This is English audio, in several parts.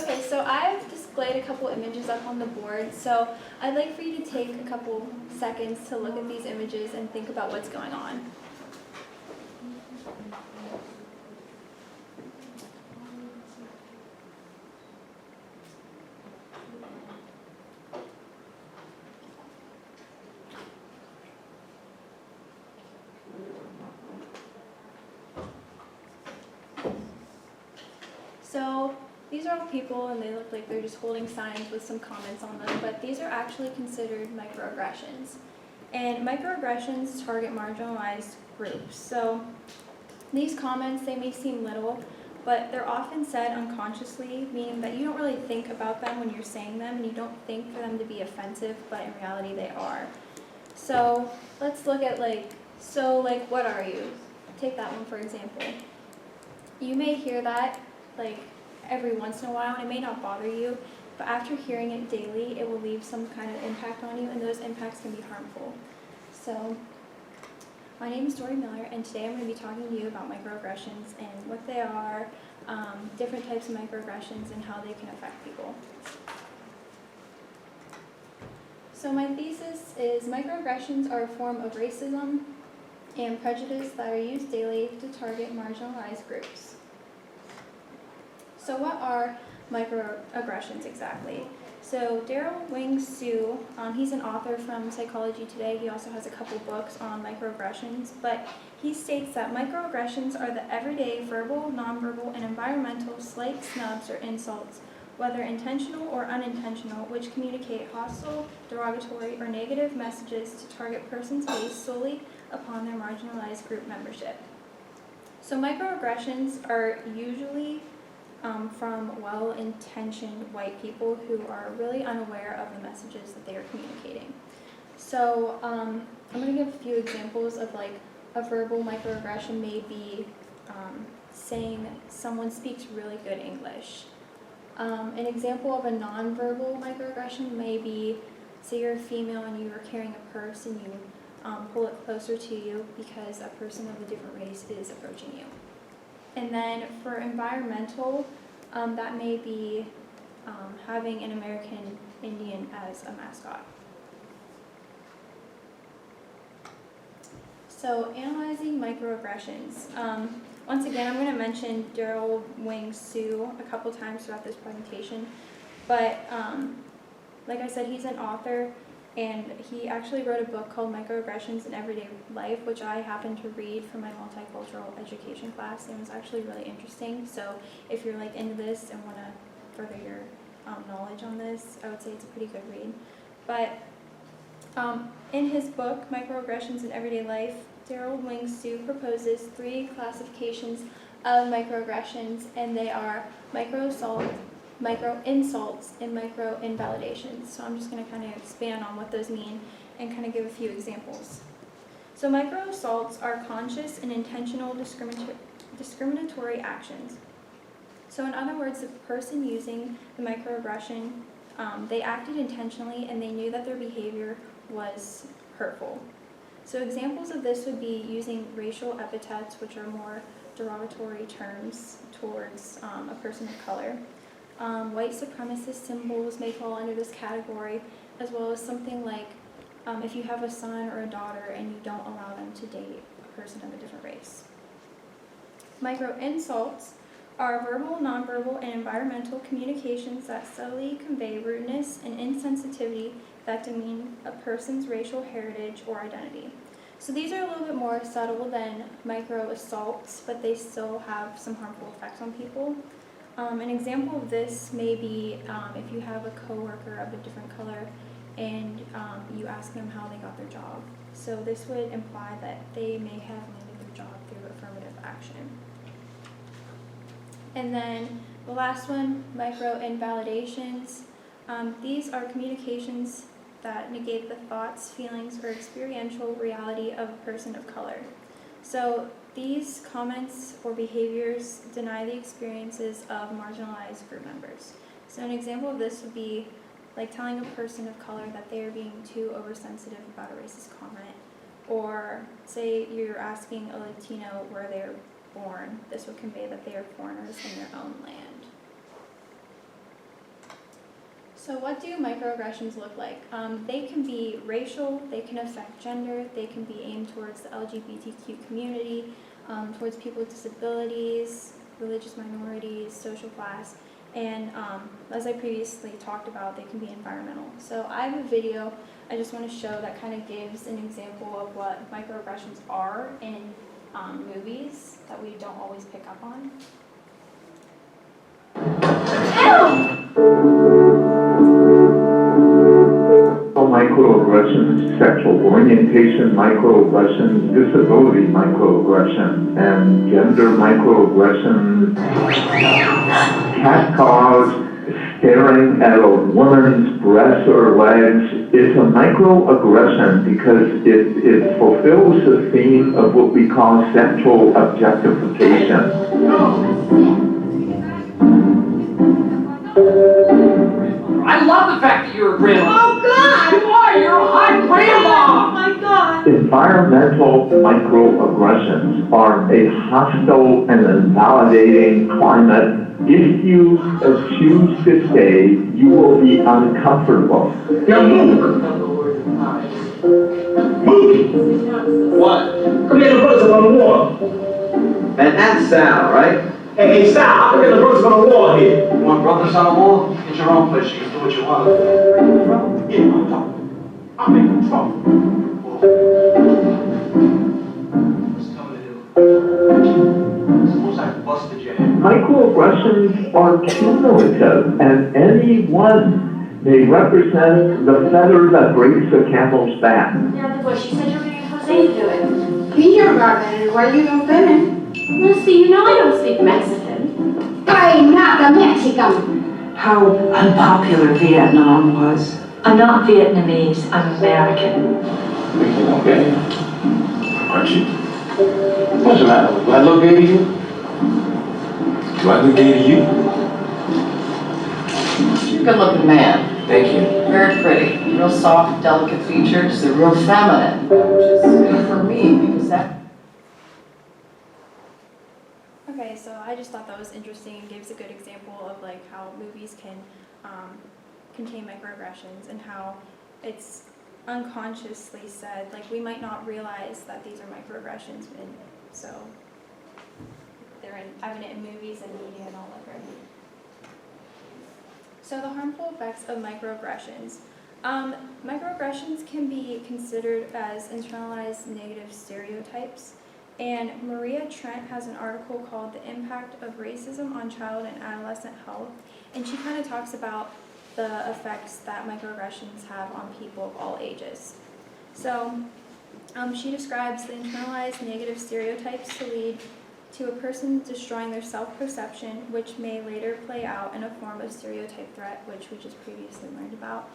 Okay, so I've displayed a couple images up on the board, so I'd like for you to take a couple seconds to look at these images and think about what's going on. So these are all people and they look like they're just holding signs with some comments on them, but these are actually considered microaggressions. And microaggressions target marginalized groups. So these comments, they may seem little, but they're often said unconsciously, meaning that you don't really think about them when you're saying them and you don't think for them to be offensive, but in reality they are. So let's look at what are you? Take that one for example. You may hear that every once in a while, and it may not bother you, but after hearing it daily, it will leave some kind of impact on you, and those impacts can be harmful. So, my name is Dory Miller, and today I'm going to be talking to you about microaggressions and what they are, different types of microaggressions, and how they can affect people. So my thesis is microaggressions are a form of racism and prejudice that are used daily to target marginalized groups. So what are microaggressions exactly? So Daryl Wing Su, he's an author from Psychology Today. He also has a couple books on microaggressions, but he states that microaggressions are the everyday verbal, nonverbal, and environmental slight snubs or insults, whether intentional or unintentional, which communicate hostile, derogatory, or negative messages to target persons based solely upon their marginalized group membership. So microaggressions are usually from well-intentioned white people who are really unaware of the messages that they are communicating. So I'm going to give a few examples of a verbal microaggression may be saying someone speaks really good English. An example of a nonverbal microaggression may be, say you're a female and you are carrying a purse and you pull it closer to you because a person of a different race is approaching you. And then for environmental, that may be having an American Indian as a mascot. So analyzing microaggressions. Once again, I'm going to mention Daryl Wing Su a couple times throughout this presentation, but like I said, he's an author, and he actually wrote a book called Microaggressions in Everyday Life, which I happened to read for my multicultural education class, and it was actually really interesting. So if you're into this and want to further your knowledge on this, I would say it's a pretty good read. But in his book, Microaggressions in Everyday Life, Daryl Wing Su proposes 3 classifications of microaggressions, and they are micro-assault, micro-insults, and micro-invalidations. So I'm just going to kind of expand on what those mean and kind of give a few examples. So micro-assaults are conscious and intentional discriminatory actions. So in other words, the person using the microaggression, they acted intentionally and they knew that their behavior was hurtful. So examples of this would be using racial epithets, which are more derogatory terms towards a person of color. White supremacist symbols may fall under this category, as well as something like if you have a son or a daughter and you don't allow them to date a person of a different race. Micro-insults are verbal, nonverbal, and environmental communications that subtly convey rudeness and insensitivity that demean a person's racial heritage or identity. So these are a little bit more subtle than micro-assaults, but they still have some harmful effects on people. An example of this may be if you have a coworker of a different color and you ask them how they got their job. So this would imply that they may have landed their job through affirmative action. And then the last one, micro-invalidations. These are communications that negate the thoughts, feelings, or experiential reality of a person of color. So these comments or behaviors deny the experiences of marginalized group members. So an example of this would be like telling a person of color that they are being too oversensitive about a racist comment, or say you're asking a Latino where they're born. This would convey that they are foreigners in their own land. So what do microaggressions look like? They can be racial, they can affect gender, they can be aimed towards the LGBTQ community, towards people with disabilities, religious minorities, social class, and as I previously talked about, they can be environmental. So I have a video I just want to show that kind of gives an example of what microaggressions are in movies that we don't always pick up on. Microaggressions, sexual orientation microaggressions, disability microaggressions, and gender microaggressions. Catcalls, staring at a woman's breasts or legs is a microaggression because it fulfills the theme of what we call sexual objectification. I love the fact that you're a grandma. Oh, God! You are! You're a hot grandma! Oh, my God! Environmental microaggressions are a hostile and invalidating climate. If you choose to stay, you will be uncomfortable. Now move! Move! What? Come here, the brothers on the wall. And that's Sal, right? Hey, Sal, come here, the brothers on the wall here. You want brothers on the wall? Get your own place. You can do what you want. Yeah, I'm talking. I'm in trouble. What's coming to do? Suppose I busted your head. Microaggressions are cumulative, and any one may represent the feather that breaks a camel's back. Yeah, but she said you were going to get Jose to do it. He hear about that. Why you don't fit him? Lucy, you know I don't speak Mexican. I'm not a Mexican. How unpopular Vietnam was. I'm not Vietnamese, I'm American. Okay. Aren't you? What's the matter? Do I look gay to you? Do I look gay to you? You're a good-looking man. Thank you. Very pretty. Real soft, delicate features. They're real feminine, which is good for me because that. Okay, so I just thought that was interesting and gives a good example of like how movies can contain microaggressions and how it's unconsciously said, like we might not realize that these are microaggressions, and so they're evident in movies and media and all over. So the harmful effects of microaggressions. Microaggressions can be considered as internalized negative stereotypes. And Maria Trent has an article called The Impact of Racism on Child and Adolescent Health, and she kind of talks about the effects that microaggressions have on people of all ages. So she describes the internalized negative stereotypes to lead to a person destroying their self-perception, which may later play out in a form of stereotype threat, which we just previously learned about.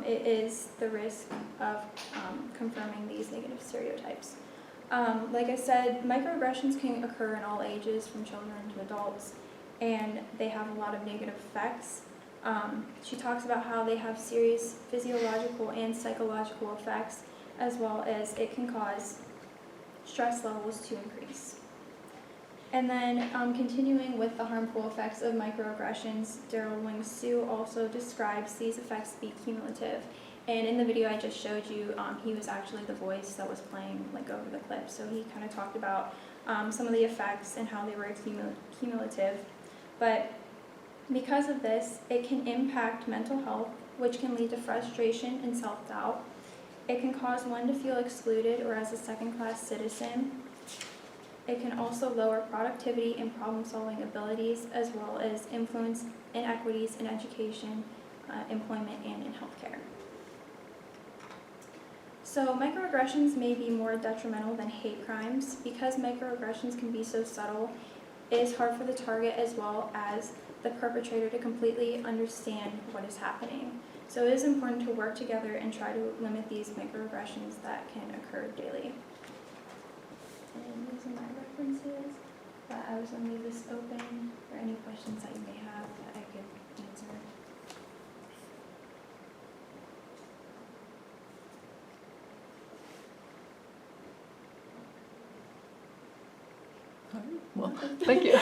It is the risk of confirming these negative stereotypes. Like I said, microaggressions can occur in all ages, from children to adults, and they have a lot of negative effects. She talks about how they have serious physiological and psychological effects, as well as it can cause stress levels to increase. And then continuing with the harmful effects of microaggressions, Daryl Wing Sue also describes these effects to be cumulative. And in the video I just showed you, he was actually the voice that was playing like over the clip. So he kind of talked about some of the effects and how they were cumulative. But because of this, it can impact mental health, which can lead to frustration and self-doubt. It can cause one to feel excluded or as a second-class citizen. It can also lower productivity and problem-solving abilities, as well as influence inequities in education, employment, and in healthcare. So microaggressions may be more detrimental than hate crimes. Because microaggressions can be so subtle, it is hard for the target as well as the perpetrator to completely understand what is happening. So it is important to work together and try to limit these microaggressions that can occur daily. And these are my references, but I was going to leave this open for any questions that you may have that I could answer. Well, thank you.